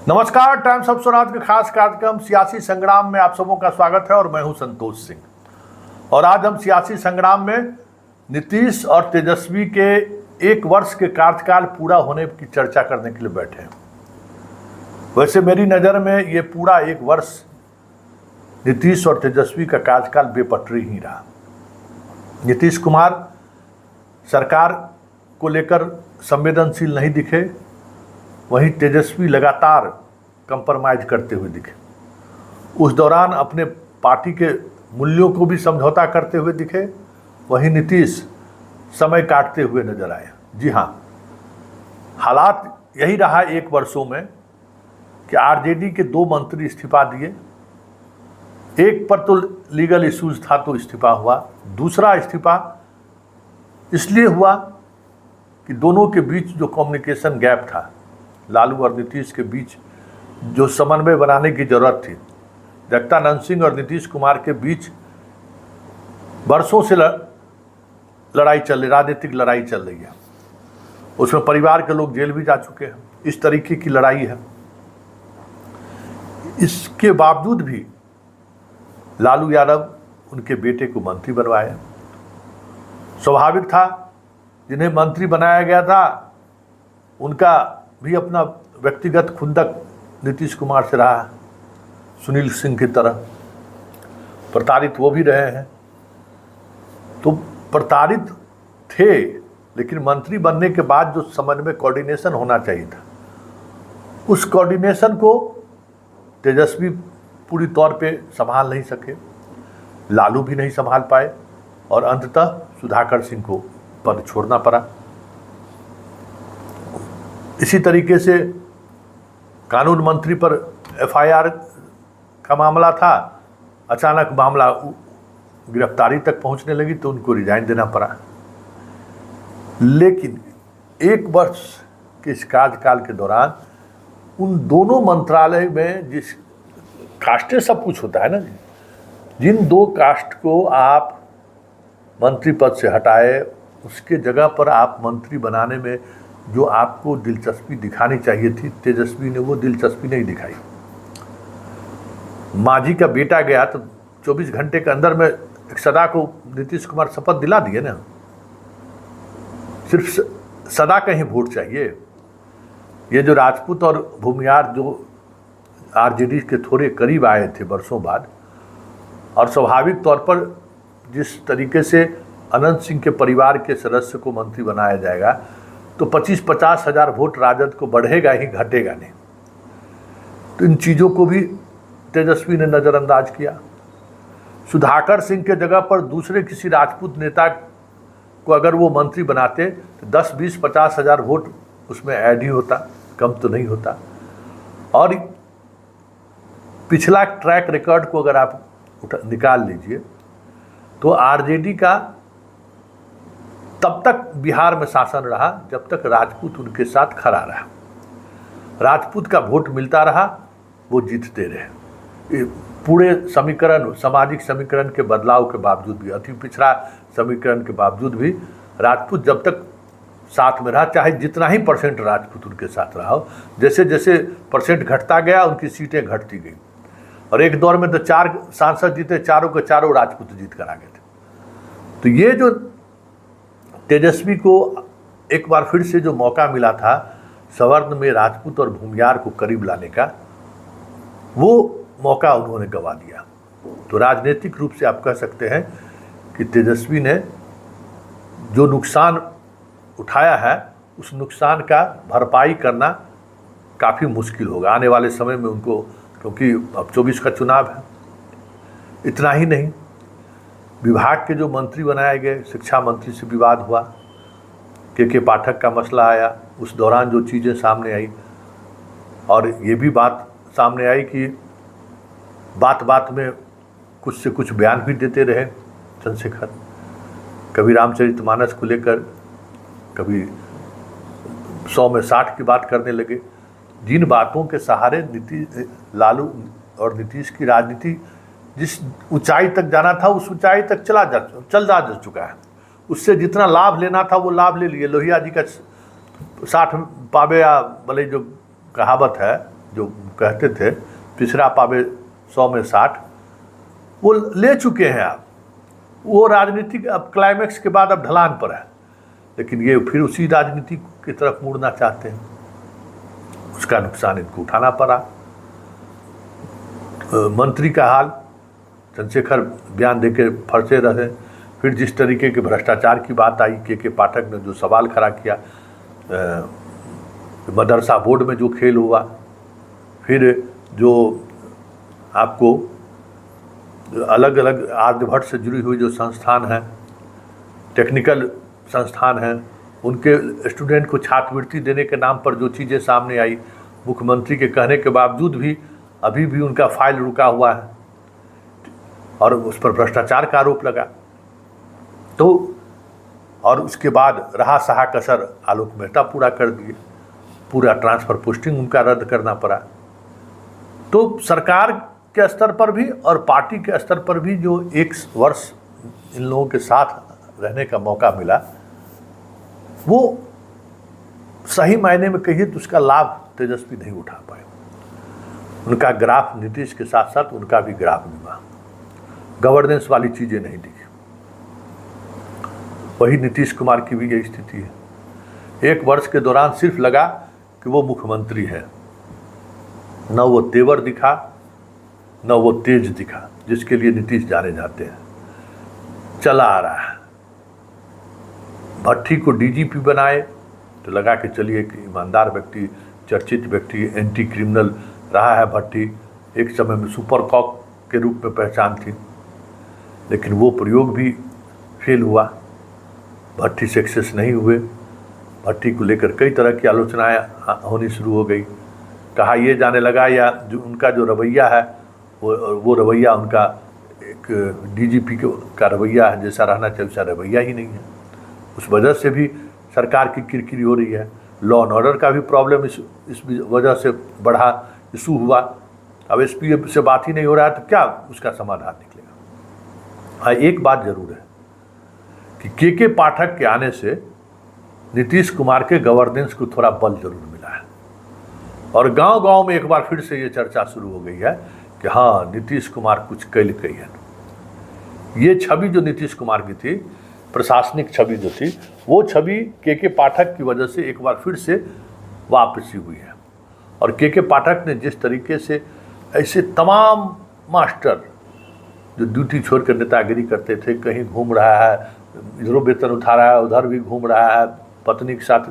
नमस्कार। Times of Swaraj के खास कार्यक्रम सियासी संग्राम में आप सबों का स्वागत है और मैं हूं संतोष सिंह। और आज हम सियासी संग्राम में नीतीश और तेजस्वी के एक वर्ष के कार्यकाल पूरा होने की चर्चा करने के लिए बैठे हैं। वैसे मेरी नज़र में ये पूरा एक वर्ष नीतीश और तेजस्वी का कार्यकाल बेपटरी ही रहा। नीतीश कुमार सरकार को लेकर संवेदनशील नहीं दिखे, वहीं तेजस्वी लगातार कंप्रोमाइज करते हुए दिखे। उस दौरान अपने पार्टी के मूल्यों को भी समझौता करते हुए दिखे, वहीं नीतीश समय काटते हुए नजर आए। जी हाँ, हालात यही रहा एक वर्षों में कि आरजेडी के 2 मंत्री इस्तीफा दिए। एक पर तो लीगल इश्यूज था तो इस्तीफा हुआ, दूसरा इस्तीफा इसलिए हुआ कि दोनों के बीच जो कम्युनिकेशन गैप था, लालू और नीतीश के बीच जो समन्वय बनाने की जरूरत थी, जगदानंद सिंह और नीतीश कुमार के बीच वर्षों से राजनीतिक लड़ाई चल रही है। उसमें परिवार के लोग जेल भी जा चुके हैं। इस तरीके की लड़ाई है। इसके बावजूद भी लालू यादव उनके बेटे को मंत्री बनवाया। स्वाभाविक था, जिन्हें मंत्री बनाया गया था उनका भी अपना व्यक्तिगत खुंदक नीतीश कुमार से रहा। सुनील सिंह की तरह प्रताड़ित वो भी रहे हैं। तो प्रताड़ित थे, लेकिन मंत्री बनने के बाद जो समन्वय कोऑर्डिनेशन होना चाहिए था, उस कोऑर्डिनेशन को तेजस्वी पूरी तौर पे संभाल नहीं सके, लालू भी नहीं संभाल पाए और अंततः सुधाकर सिंह को पद छोड़ना पड़ा। इसी तरीके से कानून मंत्री पर एफआईआर का मामला था, अचानक मामला गिरफ्तारी तक पहुंचने लगी तो उनको रिजाइन देना पड़ा। लेकिन एक वर्ष के इस कार्यकाल के दौरान उन दोनों मंत्रालय में जिस कास्टें सब कुछ होता है ना, जिन 2 कास्ट को आप मंत्री पद से हटाए, उसके जगह पर आप मंत्री बनाने में जो आपको दिलचस्पी दिखानी चाहिए थी, तेजस्वी ने वो दिलचस्पी नहीं दिखाई। मांझी का बेटा गया तो 24 घंटे के अंदर में एक सदा को नीतीश कुमार शपथ दिला दिए ना। सिर्फ सदा का ही वोट चाहिए। ये जो राजपूत और भूमियार जो आरजेडी के थोड़े करीब आए थे वर्षों बाद, और स्वाभाविक तौर पर जिस तरीके से अनंत सिंह के परिवार के सदस्य को मंत्री बनाया जाएगा तो 25-50 हज़ार वोट राजद को बढ़ेगा ही, घटेगा नहीं। तो इन चीज़ों को भी तेजस्वी ने नज़रअंदाज किया। सुधाकर सिंह के जगह पर दूसरे किसी राजपूत नेता को अगर वो मंत्री बनाते तो 10, 20, 50 हज़ार वोट उसमें ऐड ही होता, कम तो नहीं होता। और पिछला ट्रैक रिकॉर्ड को अगर आप निकाल लीजिए तो आरजेडी का तब तक बिहार में शासन रहा जब तक राजपूत उनके साथ खड़ा रहा। राजपूत का वोट मिलता रहा, वो जीतते रहे। पूरे समीकरण, सामाजिक समीकरण के बदलाव के बावजूद भी, अति पिछड़ा समीकरण के बावजूद भी राजपूत जब तक साथ में रहा, चाहे जितना ही परसेंट राजपूत उनके साथ रहा हो, जैसे जैसे परसेंट घटता गया उनकी सीटें घटती गई। और एक दौर में तो 4 सांसद जीते, चारों के चारों राजपूत जीत कर आ गए थे। तो ये जो तेजस्वी को एक बार फिर से जो मौका मिला था सवर्ण में राजपूत और भूमियार को करीब लाने का, वो मौका उन्होंने गंवा दिया। तो राजनीतिक रूप से आप कह सकते हैं कि तेजस्वी ने जो नुकसान उठाया है, उस नुकसान का भरपाई करना काफ़ी मुश्किल होगा आने वाले समय में उनको, क्योंकि अब 24 का चुनाव है। इतना ही नहीं, विभाग के जो मंत्री बनाए गए, शिक्षा मंत्री से विवाद हुआ, के पाठक का मसला आया, उस दौरान जो चीज़ें सामने आई, और ये भी बात सामने आई कि बात बात में कुछ से कुछ बयान भी देते रहे चंद्रशेखर। कभी रामचरितमानस को लेकर, कभी 100 में 60 की बात करने लगे। जिन बातों के सहारे लालू और नीतीश की राजनीति जिस ऊंचाई तक जाना था उस ऊंचाई तक चल जा चुका है। उससे जितना लाभ लेना था वो लाभ ले लिए। लोहिया जी का 60 पावे या भले जो कहावत है जो कहते थे पिछड़ा पावे 100 में 60, वो ले चुके हैं आप। वो राजनीति अब क्लाइमेक्स के बाद अब ढलान पर है, लेकिन ये फिर उसी राजनीति की तरफ मुड़ना चाहते हैं। उसका नुकसान इनको उठाना पड़ा। मंत्री का हाल, चंद्रशेखर बयान देके फंसे रहे। फिर जिस तरीके के भ्रष्टाचार की बात आई, के पाठक ने जो सवाल खड़ा किया, मदरसा बोर्ड में जो खेल हुआ, फिर जो आपको अलग अलग आर्यभट्ट से जुड़ी हुई जो संस्थान हैं, टेक्निकल संस्थान हैं, उनके स्टूडेंट को छात्रवृत्ति देने के नाम पर जो चीज़ें सामने आई, मुख्यमंत्री के कहने के बावजूद भी अभी भी उनका फाइल रुका हुआ है और उस पर भ्रष्टाचार का आरोप लगा। तो और उसके बाद रहा सहा कसर आलोक मेहता पूरा कर दिए, पूरा ट्रांसफ़र पोस्टिंग उनका रद्द करना पड़ा। तो सरकार के स्तर पर भी और पार्टी के स्तर पर भी जो 1 वर्ष इन लोगों के साथ रहने का मौका मिला, वो सही मायने में कहिए तो उसका लाभ तेजस्वी नहीं उठा पाए। उनका ग्राफ नीतीश के साथ साथ उनका भी ग्राफ गिरा, गवर्नेंस वाली चीज़ें नहीं दिखी। वही नीतीश कुमार की भी यही स्थिति है। 1 वर्ष के दौरान सिर्फ लगा कि वो मुख्यमंत्री है, न वो तेवर दिखा न वो तेज दिखा जिसके लिए नीतीश जाने जाते हैं। चला आ रहा है। भट्टी को डीजीपी बनाए तो लगा कि चलिए एक ईमानदार व्यक्ति, चर्चित व्यक्ति, एंटी क्रिमिनल रहा है भट्टी, एक समय में सुपर कॉक के रूप में पहचान थी, लेकिन वो प्रयोग भी फेल हुआ। भट्टी सक्सेस नहीं हुए। भट्टी को लेकर कई तरह की आलोचनाएं होनी शुरू हो गई। कहा ये जाने लगा या जो उनका जो रवैया है वो रवैया उनका एक डीजीपी का रवैया है, जैसा रहना चाहिए वैसा रवैया ही नहीं है। उस वजह से भी सरकार की किरकिरी हो रही है। लॉ एंड ऑर्डर का भी प्रॉब्लम इस वजह से बढ़ा, इशू हुआ। अब एसपी से बात ही नहीं हो रहा है तो क्या उसका समाधान निकलेगा। हाँ, एक बात जरूर है कि के पाठक के आने से नीतीश कुमार के गवर्नेंस को थोड़ा बल जरूर मिला है और गांव-गांव में एक बार फिर से ये चर्चा शुरू हो गई है कि हाँ, नीतीश कुमार कुछ कैल गई है। ये छवि जो नीतीश कुमार की थी, प्रशासनिक छवि जो थी, वो छवि के पाठक की वजह से एक बार फिर से वापसी हुई है। और के पाठक ने जिस तरीके से ऐसे तमाम मास्टर जो ड्यूटी छोड़कर नेतागिरी करते थे, कहीं घूम रहा है, इधरों वेतन उठा रहा है, उधर भी घूम रहा है, पत्नी के साथ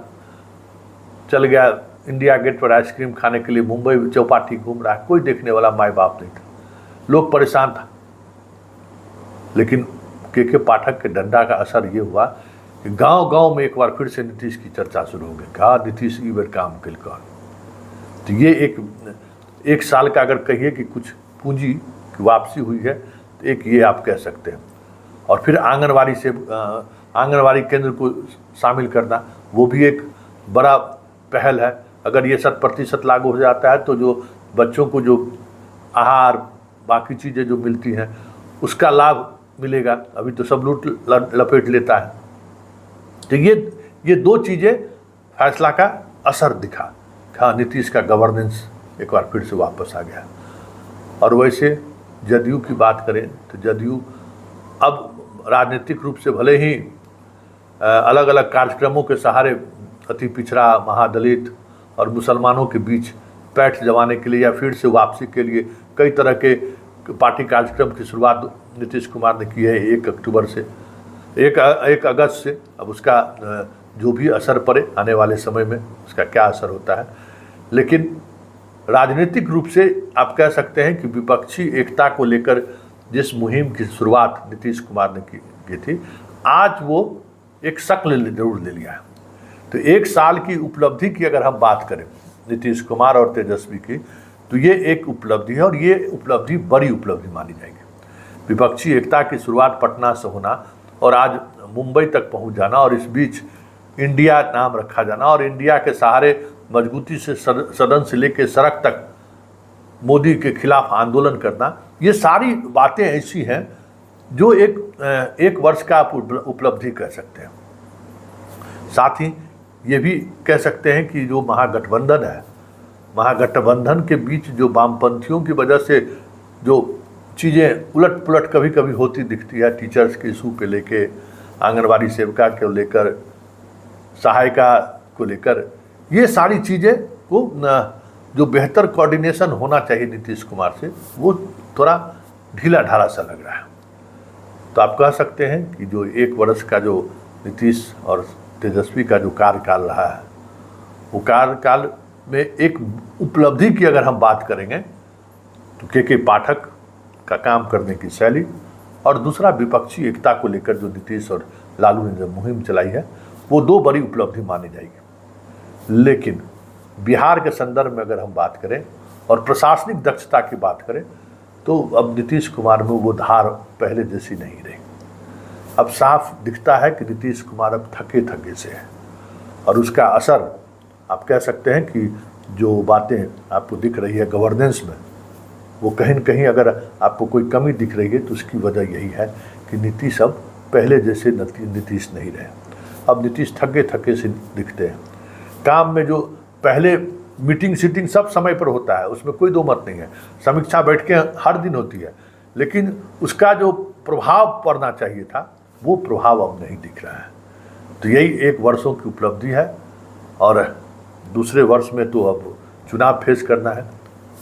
चल गया इंडिया गेट पर आइसक्रीम खाने के लिए, मुंबई चौपाटी घूम रहा है, कोई देखने वाला माई बाप नहीं था, लोग परेशान था। लेकिन के पाठक के डंडा का असर ये हुआ कि गांव-गांव में एक बार फिर से नीतीश की चर्चा शुरू हो गई। कहा नीतीश ई बेर काम कल कर। तो ये एक साल का अगर कहिए कि कुछ पूंजी की वापसी हुई है तो एक ये आप कह सकते हैं। और फिर आंगनवाड़ी केंद्र को शामिल करना, वो भी एक बड़ा पहल है। अगर ये 100% लागू हो जाता है तो जो बच्चों को जो आहार बाकी चीज़ें जो मिलती हैं उसका लाभ मिलेगा। अभी तो सब लूट लपेट लेता है। तो ये 2 चीज़ें फैसला का असर दिखा। हाँ, नीतीश का गवर्नेंस एक बार फिर से वापस आ गया। और वैसे जदयू की बात करें तो जदयू अब राजनीतिक रूप से भले ही अलग अलग कार्यक्रमों के सहारे अति पिछड़ा, महादलित और मुसलमानों के बीच पैठ जमाने के लिए या फिर से वापसी के लिए कई तरह के पार्टी कार्यक्रम की शुरुआत नीतीश कुमार ने की है 1 अक्टूबर से, 1 अगस्त से। अब उसका जो भी असर पड़े आने वाले समय में उसका क्या असर होता है, लेकिन राजनीतिक रूप से आप कह सकते हैं कि विपक्षी एकता को लेकर जिस मुहिम की शुरुआत नीतीश कुमार ने की थी, आज वो एक शक्ल जरूर ले लिया है। तो 1 साल की उपलब्धि की अगर हम बात करें नीतीश कुमार और तेजस्वी की, तो ये एक उपलब्धि है और ये उपलब्धि बड़ी उपलब्धि मानी जाएगी। विपक्षी एकता की शुरुआत पटना से होना और आज मुंबई तक पहुंच जाना और इस बीच इंडिया नाम रखा जाना और इंडिया के सहारे मजबूती से सदन से लेकर सड़क तक मोदी के खिलाफ आंदोलन करना, ये सारी बातें ऐसी हैं जो एक वर्ष का आप उपलब्धि कह सकते हैं। साथ ही ये भी कह सकते हैं कि जो महागठबंधन है महागठबंधन के बीच जो वामपंथियों की वजह से जो चीज़ें उलट पुलट कभी कभी होती दिखती है, टीचर्स के इशू पे लेके, आंगनबाड़ी सेविका को लेकर, सहायिका को लेकर, ये सारी चीज़ें को जो बेहतर कोऑर्डिनेशन होना चाहिए नीतीश कुमार से, वो थोड़ा ढीला ढाला सा लग रहा है। तो आप कह सकते हैं कि जो 1 वर्ष का जो नीतीश और तेजस्वी का जो कार्यकाल रहा है, वो कार्यकाल में एक उपलब्धि की अगर हम बात करेंगे तो के पाठक का काम करने की शैली, और दूसरा विपक्षी एकता को लेकर जो नीतीश और लालू ने जो मुहिम चलाई है, वो 2 बड़ी उपलब्धि मानी जाएगी। लेकिन बिहार के संदर्भ में अगर हम बात करें और प्रशासनिक दक्षता की बात करें, तो अब नीतीश कुमार में वो धार पहले जैसी नहीं रही। अब साफ दिखता है कि नीतीश कुमार अब थके से है, और उसका असर आप कह सकते हैं कि जो बातें आपको दिख रही है गवर्नेंस में, वो कहीं न कहीं अगर आपको कोई कमी दिख रही है तो उसकी वजह यही है कि नीतीश अब पहले जैसे नीतीश नहीं रहे। अब नीतीश थके से दिखते हैं। काम में जो पहले मीटिंग सीटिंग सब समय पर होता है, उसमें कोई दो मत नहीं है, समीक्षा बैठकें हर दिन होती है, लेकिन उसका जो प्रभाव पड़ना चाहिए था वो प्रभाव अब नहीं दिख रहा है। तो यही 1 वर्षों की उपलब्धि है, और दूसरे वर्ष में तो अब चुनाव फेस करना है,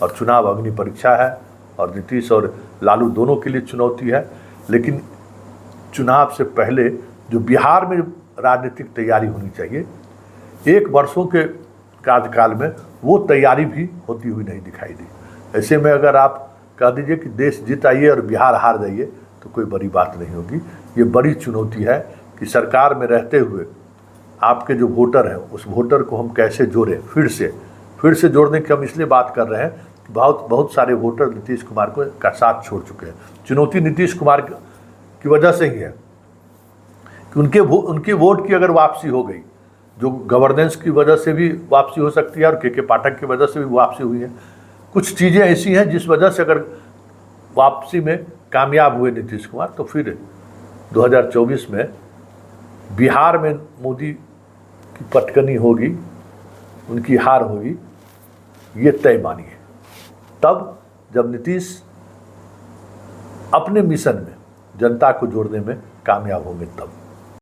और चुनाव अग्नि परीक्षा है, और नीतीश और लालू दोनों के लिए चुनौती है। लेकिन चुनाव से पहले जो बिहार में राजनीतिक तैयारी होनी चाहिए, 1 वर्षों के कार्यकाल में वो तैयारी भी होती हुई नहीं दिखाई दी। ऐसे में अगर आप कह दीजिए कि देश जीत आइए और बिहार हार जाइए तो कोई बड़ी बात नहीं होगी। ये बड़ी चुनौती है कि सरकार में रहते हुए आपके जो वोटर हैं, उस वोटर को हम कैसे जोड़ें। फिर से जोड़ने की हम इसलिए बात कर रहे हैं कि बहुत सारे वोटर नीतीश कुमार को का साथ छोड़ चुके हैं। चुनौती नीतीश कुमार की वजह से ही है कि उनके वोट की अगर वापसी हो गई, जो गवर्नेंस की वजह से भी वापसी हो सकती है और के पाठक की वजह से भी वापसी हुई है। कुछ चीज़ें ऐसी हैं जिस वजह से अगर वापसी में कामयाब हुए नीतीश कुमार, तो फिर 2024 में बिहार में मोदी की पटकनी होगी, उनकी हार होगी, ये तय मानिए। तब जब नीतीश अपने मिशन में जनता को जोड़ने में कामयाब होंगे तब।